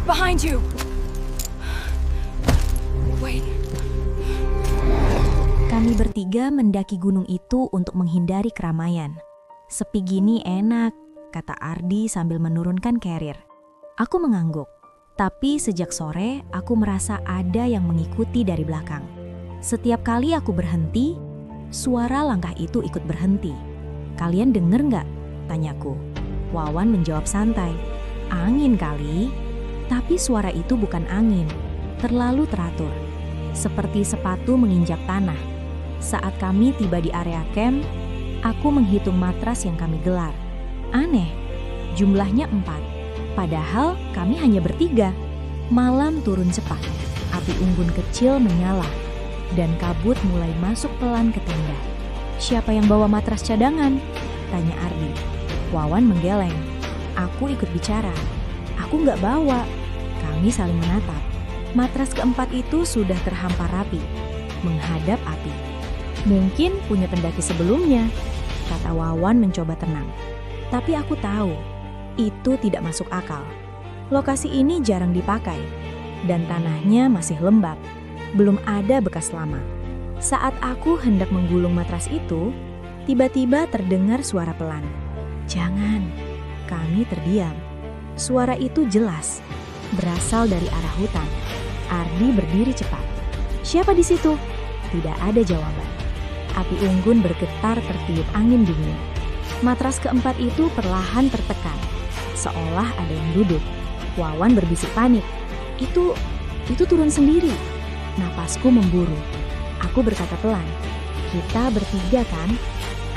behind you. Wait. Kami bertiga mendaki gunung itu untuk menghindari keramaian. Sepi gini enak, kata Ardi sambil menurunkan carrier. Aku mengangguk, tapi sejak sore aku merasa ada yang mengikuti dari belakang. Setiap kali aku berhenti, suara langkah itu ikut berhenti. Kalian denger nggak? Tanyaku. Wawan menjawab santai. Angin kali. Tapi suara itu bukan angin, terlalu teratur. Seperti sepatu menginjak tanah. Saat kami tiba di area camp, aku menghitung matras yang kami gelar. Aneh, jumlahnya 4. Padahal kami hanya bertiga. Malam turun cepat, api unggun kecil menyala, dan kabut mulai masuk pelan ke tenda. Siapa yang bawa matras cadangan? Tanya Ardi. Wawan menggeleng. Aku ikut bicara. Aku nggak bawa. Kami saling menatap. Matras keempat itu sudah terhampar rapi, menghadap api. Mungkin punya pendaki sebelumnya, kata Wawan mencoba tenang. Tapi aku tahu, itu tidak masuk akal. Lokasi ini jarang dipakai, dan tanahnya masih lembab. Belum ada bekas lama. Saat aku hendak menggulung matras itu, tiba-tiba terdengar suara pelan. Jangan, kami terdiam. Suara itu jelas, berasal dari arah hutan. Ardi berdiri cepat. Siapa di situ? Tidak ada jawaban. Api unggun bergetar tertiup angin dingin. Matras keempat itu perlahan tertekan, seolah ada yang duduk. Wawan berbisik panik. Itu turun sendiri. Napasku memburu. Aku berkata pelan. Kita bertiga kan?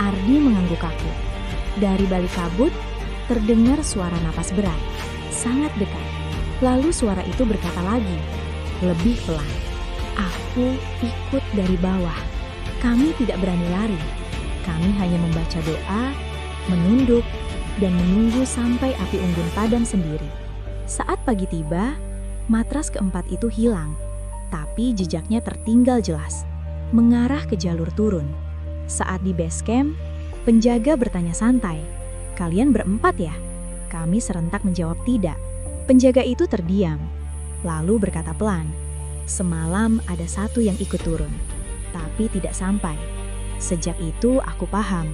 Ardi mengangguk kaku. Dari balik kabut, terdengar suara napas berat. Sangat dekat. Lalu suara itu berkata lagi. Lebih pelan. Aku ikut dari bawah. Kami tidak berani lari. Kami hanya membaca doa, menunduk, dan menunggu sampai api unggun padam sendiri. Saat pagi tiba, matras keempat itu hilang, tapi jejaknya tertinggal jelas, mengarah ke jalur turun. Saat di base camp, penjaga bertanya santai, "Kalian berempat ya?" Kami serentak menjawab tidak. Penjaga itu terdiam, lalu berkata pelan, "Semalam ada satu yang ikut turun, tapi tidak sampai." Sejak itu aku paham,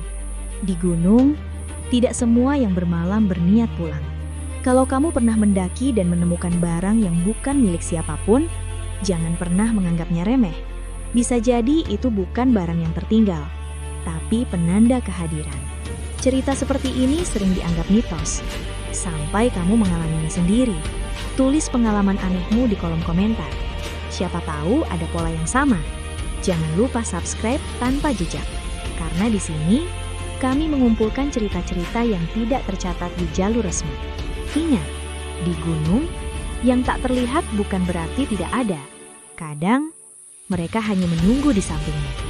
di gunung, tidak semua yang bermalam berniat pulang. Kalau kamu pernah mendaki dan menemukan barang yang bukan milik siapapun, jangan pernah menganggapnya remeh. Bisa jadi itu bukan barang yang tertinggal, tapi penanda kehadiran. Cerita seperti ini sering dianggap mitos, sampai kamu mengalaminya sendiri. Tulis pengalaman anehmu di kolom komentar. Siapa tahu ada pola yang sama. Jangan lupa subscribe tanpa jejak, karena di sini kami mengumpulkan cerita-cerita yang tidak tercatat di jalur resmi. Ingat, di gunung, yang tak terlihat bukan berarti tidak ada. Kadang, mereka hanya menunggu di sampingnya.